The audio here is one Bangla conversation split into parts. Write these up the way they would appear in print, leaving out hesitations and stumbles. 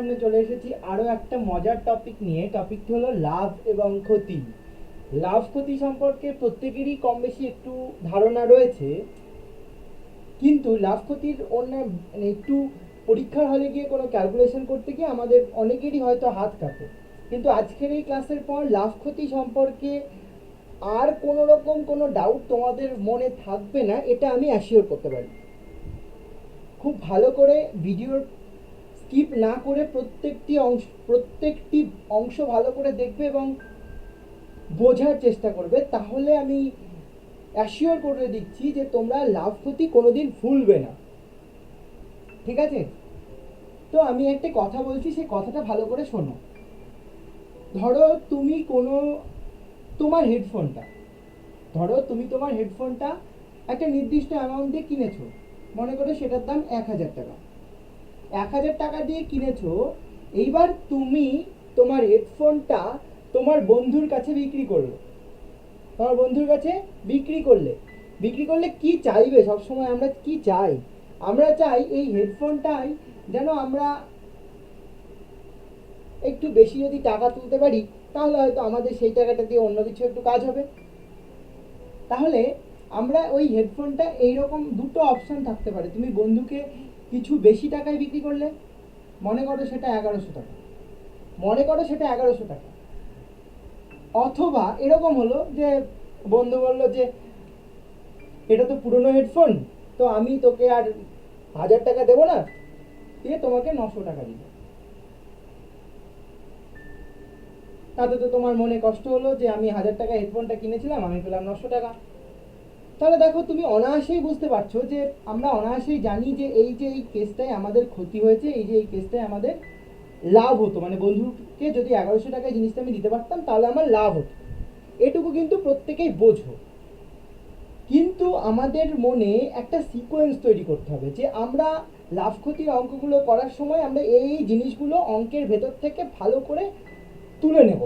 সামনে চলে এসেছি আরও একটা মজার টপিক নিয়ে। টপিকটি হলো লাভ এবং ক্ষতি। লাভ ক্ষতি সম্পর্কে প্রত্যেকেরই কম বেশি একটু ধারণা রয়েছে, কিন্তু লাভ ক্ষতির অন্য একটু পরীক্ষার হলে গিয়ে কোনো ক্যালকুলেশন করতে গিয়ে আমাদের অনেকেরই হয়তো হাত কাঁপে। কিন্তু আজকের এই ক্লাসের পর লাভ ক্ষতি সম্পর্কে আর কোনো রকম কোনো ডাউট তোমাদের মনে থাকবে না, এটা আমি অ্যাসিওর করতে পারি। খুব ভালো করে ভিডিওর স্কিপ না করে প্রত্যেকটি অংশ ভালো করে দেখবে এবং বোঝার চেষ্টা করবে, তাহলে আমি অ্যাসিওর করে দিচ্ছি যে তোমরা লাভ ক্ষতি কোনোদিন ভুলবে না। ঠিক আছে? তো আমি একটা কথা বলছি, সেই কথাটা ভালো করে শোনো। ধরো তুমি তোমার হেডফোনটা একটা নির্দিষ্ট অ্যামাউন্ট দিয়ে কিনেছো। মনে করো সেটার দাম 1000 টাকা। 1000 টাকা দিয়ে কিনেছো। এইবার তুমি তোমার হেডফোনটা তোমার বন্ধুর কাছে বিক্রি করলে। বিক্রি করলে কি চাইবে? সবসময় আমরা কি চাই? আমরা চাই এই হেডফোনটাই যেন আমরা একটু বেশি যদি টাকা তুলতে পারি, তাহলে হয়তো আমাদের সেই টাকাটা দিয়ে অন্য কিছু একটু কাজ হবে। তাহলে আমরা ওই হেডফোনটা এইরকম দুটো অপশন থাকতে পারে। তুমি বন্ধুকে কিছু বেশি টাকায় বিক্রি করলে, মনে করো সেটা 1100 টাকা। অথবা এরকম হলো যে বন্ধু বলল যে এটা তো পুরনো হেডফোন, তো আমি তোকে আর 1000 টাকা দেবো না, দিয়ে তোমাকে 900 টাকা দিব। তাতে তো তোমার মনে কষ্ট হলো যে আমি 1000 টাকা হেডফোনটা কিনেছিলাম, আমি পেলাম 900 টাকা। তাহলে দেখো, তুমি অনায়াসেই বুঝতে পারছো যে আমরা অনায়াসেই জানি যে এই কেসটায় আমাদের ক্ষতি হয়েছে, এই কেসটায় আমাদের লাভ হতো। মানে বন্ধুকে যদি 1100 টাকায় জিনিসটা আমি দিতে পারতাম, তাহলে আমার লাভ হতো। এটুকু কিন্তু প্রত্যেকেই বোঝো। কিন্তু আমাদের মনে একটা সিকোয়েন্স তৈরি করতে হবে যে আমরা লাভ ক্ষতির অঙ্কগুলো করার সময় আমরা এই জিনিসগুলো অঙ্কের ভেতর থেকে ভালো করে তুলে নেব।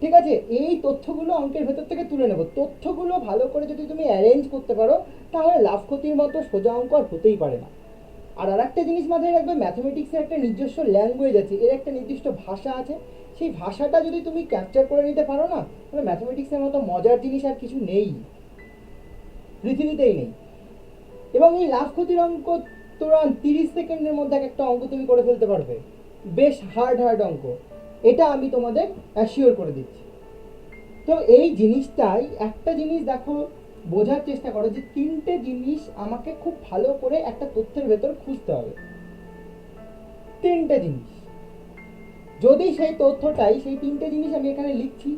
ঠিক আছে? এই তথ্যগুলো অঙ্কের ভেতর থেকে তুলে নেব। তথ্যগুলো ভালো করে যদি তুমি অ্যারেঞ্জ করতে পারো, তাহলে লাভ ক্ষতির মতো সোজা অঙ্ক আর হতেই পারে না। আর একটা জিনিস মাথায় রাখবে, ম্যাথমেটিক্সের একটা নিজস্ব ল্যাঙ্গুয়েজ আছে, এর একটা নির্দিষ্ট ভাষা আছে। সেই ভাষাটা যদি তুমি ক্যাপচার করে নিতে পারো না, তাহলে ম্যাথমেটিক্সের মতো মজার জিনিস আর কিছু নেই, পৃথিবীতেই নেই। এবং এই লাভ ক্ষতির অঙ্ক তোরা 30 সেকেন্ডের মধ্যে একটা অঙ্ক তুমি করে ফেলতে পারবে। বেশ হার্ড অঙ্ক, এটা আমি তোমাদের অ্যাসিওর করে দিচ্ছি। তো এই জিনিসটাই একটা জিনিস দেখো, বোঝার চেষ্টা করো যে 3টে জিনিস আমাকে খুব ভালো করে একটা তথ্যের ভেতর খুঁজতে হবে। 3টে জিনিস, যদি সেই 3টে জিনিস আমি এখানে লিখছি,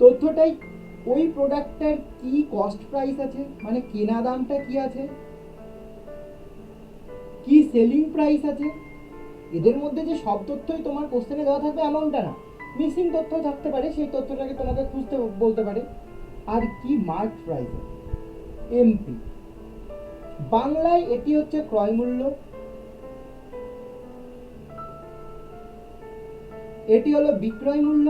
তথ্যটাই ওই প্রোডাক্টটার কি কস্ট প্রাইস আছে, মানে কেনা দামটা কি আছে, কি সেলিং প্রাইস আছে। এদের মধ্যে যে সব তথ্যই তোমার কোশ্চেনে দেওয়া থাকবে এমনটা না, মিসিং তথ্য থাকতে পারে, সেই তথ্যটাকে তোমাকে খুঁজতে বলতে পারে। আর কি মার্ক প্রাইস আছে, এমপি। বাংলায় এটি হচ্ছে ক্রয় মূল্য, এটি হলো বিক্রয় মূল্য,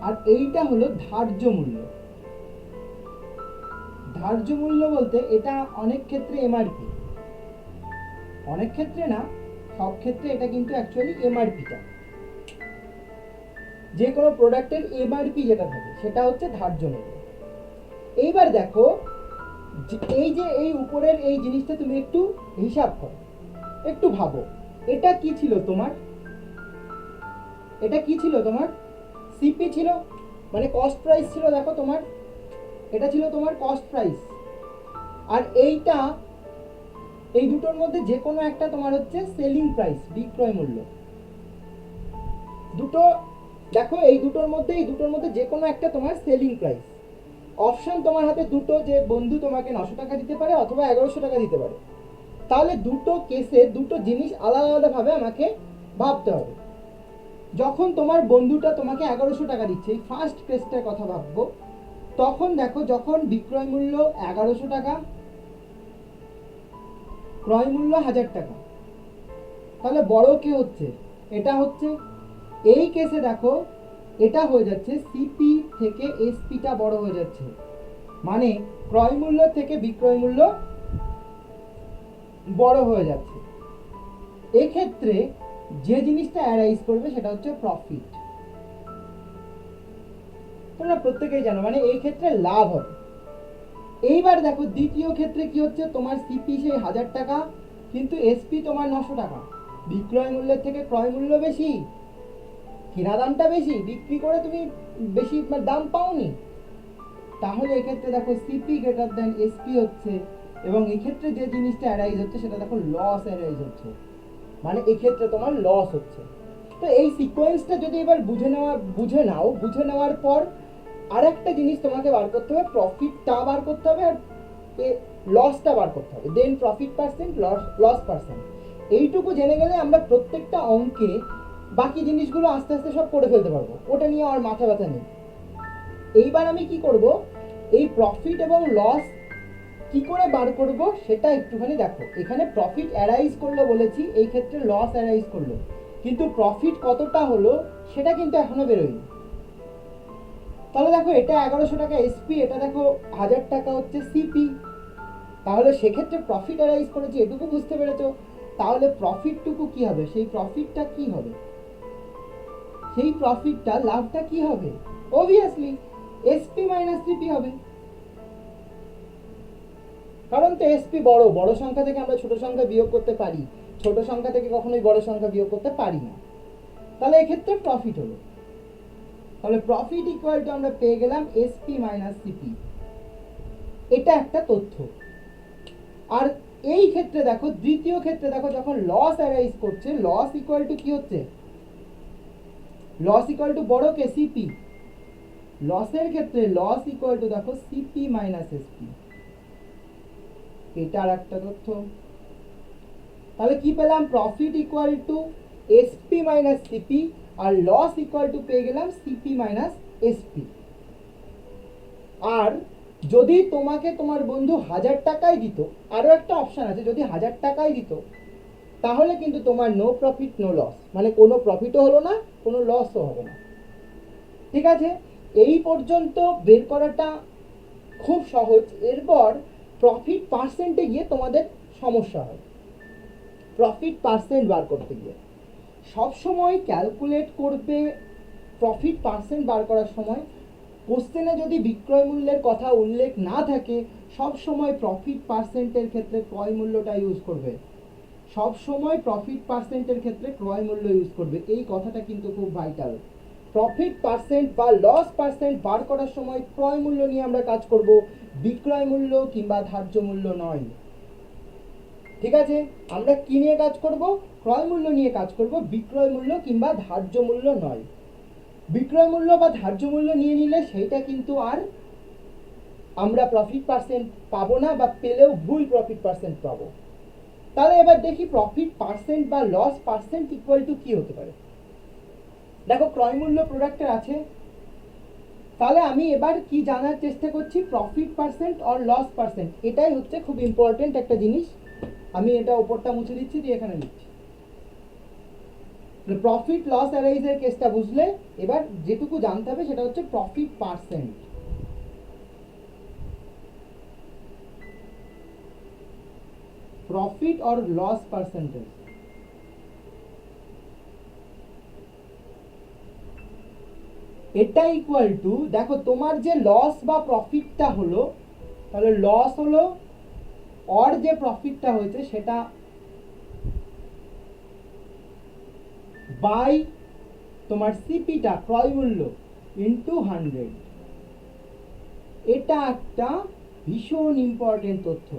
আর এইটা হলো ধার্য মূল্য। ধার্য মূল্য বলতে এটা অনেক ক্ষেত্রে এমআরপি, অনেক ক্ষেত্রে না, সব ক্ষেত্রে এটা কিন্তু অ্যাকচুয়ালি এমআরপিটা। যে কোনো প্রোডাক্টের এমআরপি যেটা থাকে সেটা হচ্ছে ধার্য মূল্য। এইবার দেখো, এই উপরের এই জিনিসটা তুমি একটু হিসাব করো, একটু ভাবো, এটা কি ছিল তোমার? সিপি ছিল, মানে কস্ট প্রাইস ছিল। দেখো তোমার এটা ছিল তোমার কস্ট প্রাইস। আর এই দুটোর মধ্যে যে কোনো একটা তোমার হচ্ছে সেলিং প্রাইস, বিক্রয় মূল্য। দুটো দেখো, এই দুটোর মধ্যে যে কোনো একটা তোমার সেলিং প্রাইস। অপশন তোমার হাতে দুটো, যে বন্ধু তোমাকে 900 টাকা দিতে পারে অথবা 1100 টাকা দিতে পারে। তাহলে দুটো কেসে দুটো জিনিস আলাদা আলাদা ভাবে আমাকে ভাবতে হবে। যখন তোমার বন্ধুটা তোমাকে 1100 টাকা দিচ্ছে, এই ফার্স্ট কেসটার কথা ভাববো, তখন দেখো, যখন বিক্রয় মূল্য 1100 টাকা, ক্রয় মূল্য 1000 টাকা, তাহলে বড় কে হচ্ছে? এটা হচ্ছে। এই কেসে দেখো, এটা হয়ে যাচ্ছে সিপি থেকে এসপিটা বড় হয়ে যাচ্ছে, মানে ক্রয় মূল্য থেকে বিক্রয় মূল্য বড় হয়ে যাচ্ছে। এক্ষেত্রে যে জিনিসটা অ্যারাইজ করবে সেটা হচ্ছে প্রফিট। তোমরা প্রত্যেকেই জানো, মানে এই ক্ষেত্রে লাভ হবে। এইবার দেখো দ্বিতীয় ক্ষেত্রে কি হচ্ছে, তোমার সিপি সেই 1000 টাকা, কিন্তু এসপি তোমার 900 টাকা। বিক্রয় মূল্যের থেকে ক্রয় মূল্য বেশি, কেনা দামটা বেশি, বিক্রি করে তুমি বেশি দাম পাওনি। তাহলে এক্ষেত্রে দেখো সিপি গ্রেটার দেন এসপি হচ্ছে, এবং এক্ষেত্রে যে জিনিসটা অ্যারাইজ হচ্ছে সেটা দেখো লস অ্যারাইজ হচ্ছে, মানে এক্ষেত্রে তোমার লস হচ্ছে। তো এই সিকোয়েন্সটা যদি এবার বুঝে নেওয়ার পর আরেকটা জিনিস তোমাকে বার করতে হবে, প্রফিটটা বার করতে হবে আর লসটা বার করতে হবে, দেন প্রফিট পার্সেন্ট, লস পার্সেন্ট। এইটুকু জেনে গেলে আমরা প্রত্যেকটা অঙ্কে বাকি জিনিসগুলো আস্তে আস্তে সব করে ফেলতে পারবো, ওটা নিয়ে আর মাথা ব্যথা নেই। এইবার আমি কি করব, এই প্রফিট এবং লস কি করে বার করব সেটা একটুখানি দেখো। এখানে প্রফিট অ্যারাইজ করলো বলেছি, এই ক্ষেত্রে লস অ্যারাইজ করলো, কিন্তু প্রফিট কতটা হলো সেটা কিন্তু এখনো বেরোয়নি। তাহলে দেখো এটা 1100 টাকা এসপি, এটা দেখো 1000 টাকা হচ্ছে সিপি। তাহলে সেক্ষেত্রে প্রফিট অ্যারাইজ করেছে, এটুকু বুঝতে পেরেছো। তাহলে প্রফিটটুকু কি হবে, সেই প্রফিটটা কি হবে, সেই প্রফিটটা লাভটা কি হবে, অবভিয়াসলি এসপি মাইনাস সিপি হবে। কারণ তো এসপি বড়, বড় সংখ্যা থেকে আমরা ছোট সংখ্যা বিয়োগ করতে পারি, ছোট সংখ্যা থেকে কখনোই বড় সংখ্যা বিয়োগ করতে পারি না। তাহলে এক্ষেত্রে প্রফিট হলো, তাহলে প্রফিট ইকুয়াল টু আমরা পেয়ে গেলাম এসপি মাইনাস সিপি। এটা একটা তথ্য। আর এই ক্ষেত্রে দেখো, দ্বিতীয় ক্ষেত্রে দেখো, যখন লস অ্যারাইজ করছে, লস ইকুয়াল টু কি হচ্ছে, লস ইকুয়াল টু বড় কে সিপি। লসের ক্ষেত্রে লস ইকুয়াল টু দেখো সিপি মাইনাস এসপি। এটা আর একটা তথ্য। তাহলে কি পেলাম, profit equal to SP minus CP, আর লস ইকুয়াল টু পেয়ে গেলাম সিপি মাইনাস এসপি। আর যদি তোমাকে তোমার বন্ধু 1000 টাকাই দিত, আরো একটা অপশন আছে, যদি 1000 টাকাই দিত তাহলে কিন্তু তোমার নো প্রফিট নো লস, মানে কোনো প্রফিটও হলো না, কোনো লসও হবে না। ঠিক আছে, এই পর্যন্ত বের করাটা খুব সহজ। এরপর প্রফিট পার্সেন্টে গিয়ে তোমাদের সমস্যা হয়। প্রফিট পার্সেন্ট বার করতে গিয়ে সবসময় ক্যালকুলেট করবে প্রফিট পার্সেন্ট বার করার সময়, কোশ্চেনে যদি বিক্রয় মূল্যের কথা উল্লেখ না থাকে, সব সময় প্রফিট পার্সেন্টের ক্ষেত্রে ক্রয় মূল্যটা ইউজ করবে, সব সময় প্রফিট পার্সেন্টের ক্ষেত্রে ক্রয় মূল্য ইউজ করবে। এই কথাটা কিন্তু খুব ভাইটাল। প্রফিট পার্সেন্ট বা লস পার্সেন্ট বার করার সময় ক্রয় মূল্য নিয়ে আমরা কাজ করব, বিক্রয় মূল্য কিংবা ধার্য মূল্য নয়। ঠিক আছে, আমরা কি নিয়ে কাজ করব, ক্রয় মূল্য নিয়ে কাজ করব, বিক্রয় মূল্য কিংবা ধার্য মূল্য নয়। বিক্রয় মূল্য বা ধার্য মূল্য নিয়ে নিলে সেইটা কিন্তু আর আমরা প্রফিট পার্সেন্ট পাবো না, বা পেলেও ভুল প্রফিট পার্সেন্ট পাবো। তাহলে এবার দেখি প্রফিট পার্সেন্ট বা লস পার্সেন্ট ইকুয়াল টু কি হতে পারে। দেখো ক্রয় মূল্য প্রোডাক্টের আছে, তাহলে আমি এবার কি জানার চেষ্টা করছি, প্রফিট পার্সেন্ট আর লস পার্সেন্ট। এটাই হচ্ছে খুব ইম্পর্টেন্ট একটা জিনিস। আমি এটা ওপরটা মুছে দিচ্ছি, দিয়ে এখানে লিখছি। প্রফিট লস অ্যারাইজের কেসটা বুঝলে এবার যেটুকু জানতে হবে সেটা হচ্ছে প্রফিট পার্সেন্ট। প্রফিট और লস পার্সেন্টেজ, এটা ইকুয়াল টু, দেখো তোমার যে লস বা প্রফিটটা হলো, তাহলে লস হলো और যে প্রফিটটা হয়েছে সেটা বাই তোমার সিপিটা ক্রয় মূল্য ইনটু 100। এটা একটা ভীষণ ইম্পর্টেন্ট তথ্য।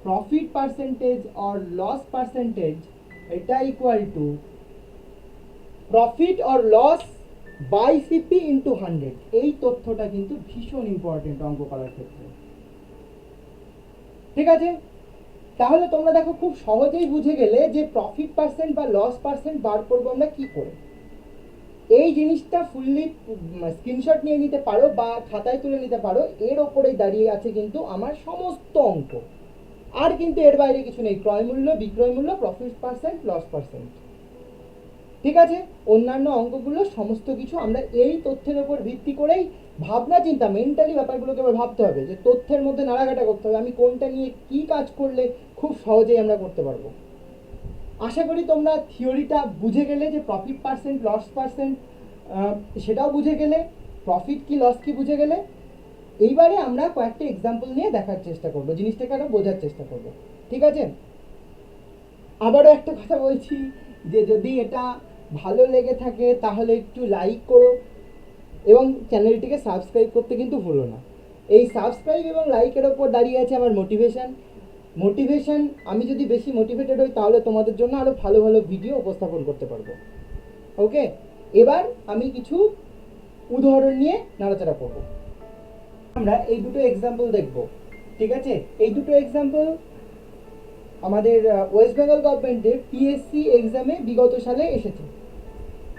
প্রফিট পার্সেন্টেজ और লস পার্সেন্টেজ এটা ইকুয়াল টু প্রফিট और লস বাই সিপি ইনটু 100। এই তথ্যটা কিন্তু ভীষণ ইম্পর্টেন্ট অঙ্ক করার ক্ষেত্রে। ঠিক আছে, তাহলে তোমরা দেখো খুব সহজেই বুঝে গেলে যে প্রফিট পার্সেন্ট বা লস পার্সেন্ট বার করবো আমরা কি করে। এই জিনিসটা ফুললি স্ক্রিনশট নিয়ে নিতে পারো বা খাতায় তুলে নিতে পারো, এর ওপরেই দাঁড়িয়ে আছে কিন্তু আমার সমস্ত অঙ্ক। আর কিন্তু এর বাইরে কিছু নেই, ক্রয় মূল্য, বিক্রয় মূল্য, প্রফিট পার্সেন্ট, লস পার্সেন্ট। ঠিক আছে, অন্যান্য অঙ্কগুলো সমস্ত কিছু আমরা এই তথ্যের উপর ভিত্তি করেই ভাবনা চিন্তা, মেন্টালি ব্যাপারগুলোকে এবার ভাবতে হবে যে তথ্যের মধ্যে নাড়াঘাটা করতে হবে, আমি কোনটা নিয়ে কি কাজ করলে খুব সহজেই আমরা করতে পারবো। আশা করি তোমরা থিওরিটা বুঝে গেলে, যে প্রফিট পার্সেন্ট, লস পার্সেন্ট সেটাও বুঝে গেলে, প্রফিট কি লস কি বুঝে গেলে। এইবারে আমরা কয়েকটা এক্সাম্পল নিয়ে দেখার চেষ্টা করব, জিনিসটাকে আরও বোঝার চেষ্টা করব, ঠিক আছে? আবারও একটা কথা বলছি, যে যদি এটা ভালো লেগে থাকে তাহলে একটু লাইক করো এবং চ্যানেলটিকে সাবস্ক্রাইব করতে কিন্তু ভুলো না। এই সাবস্ক্রাইব এবং লাইকের ওপর দাঁড়িয়ে আছে আমার মোটিভেশন। আমি যদি বেশি মোটিভেটেড হই তাহলে তোমাদের জন্য আরও ভালো ভালো ভিডিও উপস্থাপন করতে পারবো। ওকে, এবার আমি কিছু উদাহরণ নিয়ে নাড়াচাড়া করব। আমরা এই দুটো এক্সাম্পল দেখব, ঠিক আছে? এই দুটো এক্সাম্পল আমাদের ওয়েস্ট বেঙ্গল গভর্নমেন্টের পিএসসি এক্সামে বিগত সালে এসেছে।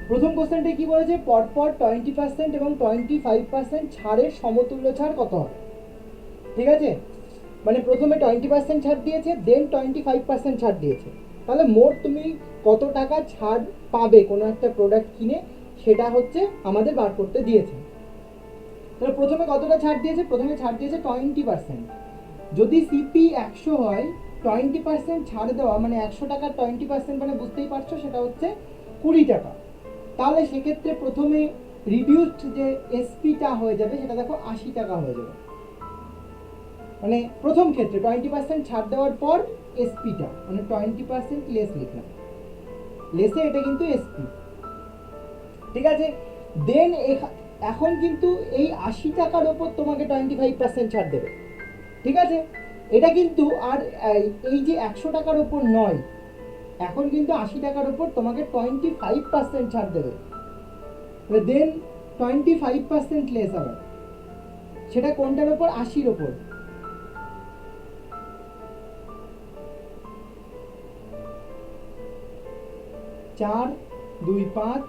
প্রথম কোশ্চেনটা কি বলেছে, পরপর 20% এবং 25% ছাড়ের সমতুল্য ছাড় কত হবে? ঠিক আছে, মানে প্রথমে 20% ছাড় দিয়েছে, দেন 25% ছাড় দিয়েছে। তাহলে মোট তুমি কত টাকা ছাড় পাবে কোনো একটা প্রোডাক্ট কিনে, সেটা হচ্ছে আমাদের বার করতে দিয়েছে। তাহলে প্রথমে কতটা ছাড় দিয়েছে? প্রথমে ছাড় দিয়েছে 20%। যদি সিপি 100 হয়, 20% ছাড় দেওয়া মানে 100 টাকার 20% মানে বুঝতেই পারছো সেটা হচ্ছে 20 টাকা। তাহলে সেক্ষেত্রে প্রথমে রিডিউসড যে এসপিটা হয়ে যাবে সেটা দেখো 80 টাকা হয়ে যাবে। মানে প্রথম ক্ষেত্রে 20% ছাড় দেওয়ার পর এসপিটা মানে 20% লেস লিখলাম, লেসে এটা কিন্তু এসপি, ঠিক আছে? দেন এখন কিন্তু এই 80 টাকার ওপর তোমাকে 25% ছাড় দেবে, ঠিক আছে? এটা কিন্তু আর এই যে 100 টাকার ওপর নয়, এখন কিন্তু 80 টাকার ওপর তোমাকে 25% ছাড় দেবে। দেন 25% লেস হবে, সেটা কোনটার ওপর? 80-র ওপর। চার 2 5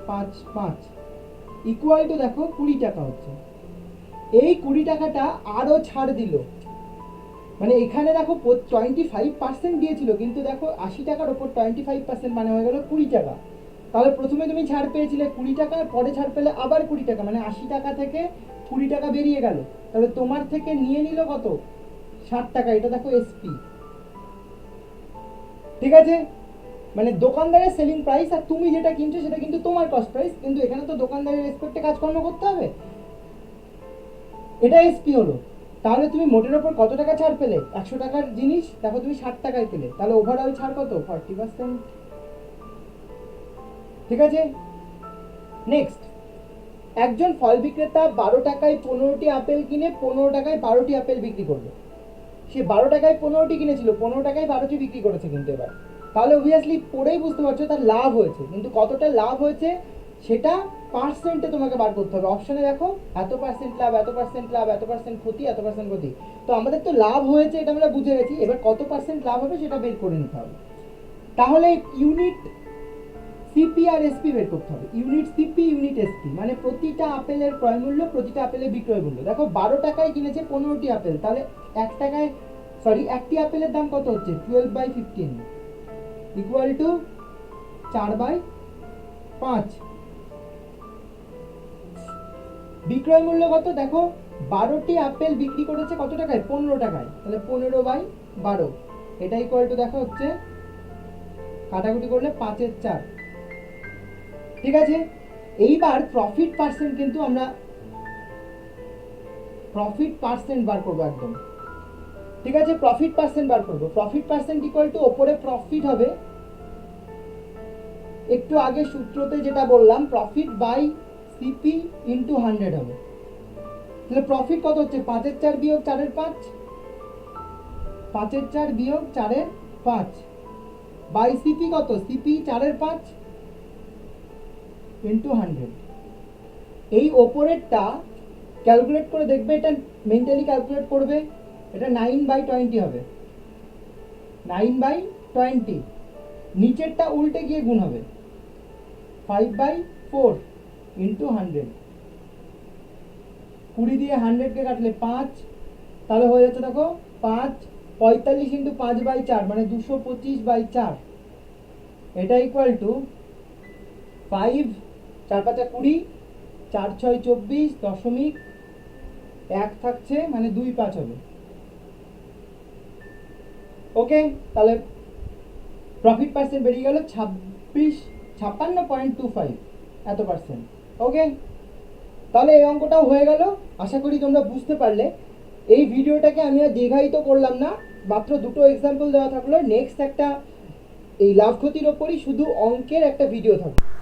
5 5 ইকুয়াল টু দেখো 20 টাকা হচ্ছে। এই 20 টাকাটা আরও ছাড় দিল, মানে এখানে দেখো 25% দিয়েছিল, কিন্তু দেখো 80 টাকার ওপর 25% মানে হয়ে গেল 20 টাকা। তাহলে প্রথমে তুমি ছাড় পেয়েছিলে 20 টাকা, পরে ছাড় পেলে আবার 20 টাকা, মানে 80 টাকা থেকে 20 টাকা বেরিয়ে গেল। তাহলে তোমার থেকে নিয়ে নিল কত? 60 টাকা। এটা দেখো এসপি, ঠিক আছে? মানে দোকানদারের সেলিং প্রাইস আর তুমি যেটা কিনছো সেটা কিন্তু তোমার কস্ট প্রাইস, কিন্তু এখানে তো দোকানদারের রেসপেক্টে কাজকর্ম করতে হবে, এটা এসপি হলো। তাহলে তুমি মোটের ওপর কত টাকা ছাড় পেলে? 100 টাকার জিনিস দেখো তুমি 60 টাকায় পেলে, তাহলে ওভারঅল ছাড় কত? 40%, ঠিক আছে? নেক্সট, একজন ফল বিক্রেতা 12 টাকায় 15টি আপেল কিনে 15 টাকায় 12টি আপেল বিক্রি করলো। সে 12 টাকায় 15টি কিনেছিল, 15 টাকায় 12টি বিক্রি করেছে কিন্তু এবার। তাহলে অবভিয়াসলি পড়েই বুঝতে পারছো তার লাভ হয়েছে, কিন্তু কতটা লাভ হয়েছে সেটা পার্সেন্টে তোমাকে বার করতে হবে। অপশনে দেখো এত পার্সেন্ট লাভ, এত পার্সেন্ট লাভ, এত পার্সেন্ট ক্ষতি, এত পার্সেন্ট ক্ষতি। তো আমাদের তো লাভ হয়েছে এটা আমরা বুঝে গেছি, এবার কত পার্সেন্ট লাভ হবে সেটা বের করে নিতে হবে। তাহলে ইউনিট সিপি আর এসপি বের করতে হবে। ইউনিট সিপি, ইউনিট এসপি, মানে প্রতিটা আপেলের ক্রয় মূল্য, প্রতিটা আপেলের বিক্রয় মূল্য। দেখো 12 টাকায় কিনেছে 15টি আপেল, তাহলে একটি আপেলের দাম কত হচ্ছে? 12/15 ইকুয়াল টু 4/5। বিক্রয় মূল্য কত? দেখো 12টি আপেল বিক্রি করেছে কত টাকায়? 15 টাকায়, তাহলে 15/12, এটা ইকুয়াল টু দেখো হচ্ছে কাটাকুটি করলে 5/4, ঠিক আছে? এইবার প্রফিট পার্সেন্ট, কিন্তু আমরা প্রফিট পার্সেন্ট বার করবো একদম, ঠিক আছে? প্রফিট পার্সেন্ট বার করবো। প্রফিট পার্সেন্ট ইকুয়াল টু ওপরে প্রফিট হবে, একটু আগে সূত্রতে যেটা বললাম, প্রফিট বাই সিপি ইন্টু 100 হবে। তাহলে প্রফিট কত হচ্ছে? 5/4 বিয়োগ 4/5, 5/4 বিয়োগ 4/5 বাই সিপি কত? CP 4/5 into 100। এই ওপরেরটা ক্যালকুলেট করে দেখবে, এটা মেন্টালি ক্যালকুলেট করবে, এটা 9/20 হবে, 9/20। নিচেরটা উল্টে গিয়ে গুণ হবে, 5/4 ইন্টু 100। 20 দিয়ে 100কে কাটলে 5, তাহলে হয়ে যাচ্ছে দেখো 5 45 ইন্টু 5/4 মানে 225/4, এটা ইকুয়াল টু 5, 4 5 20, 4 6 24 দশমিক 1 থাকছে, মানে 25 হবে। ওকে, তাহলে প্রফিট পার্সেন্ট বেরিয়ে গেল 56 56.25 এত পার্সেন্ট। ওকে, তাহলে এই অঙ্কটাও হয়ে গেল। আশা করি তোমরা বুঝতে পারলে। এই ভিডিওটাকে আমি আর দীর্ঘায়িত করলাম না, মাত্র দুটো এক্সাম্পল দেওয়া থাকলো। নেক্সট একটা এই লাভ ক্ষতির ওপরই শুধু অঙ্কের একটা ভিডিও থাকবে।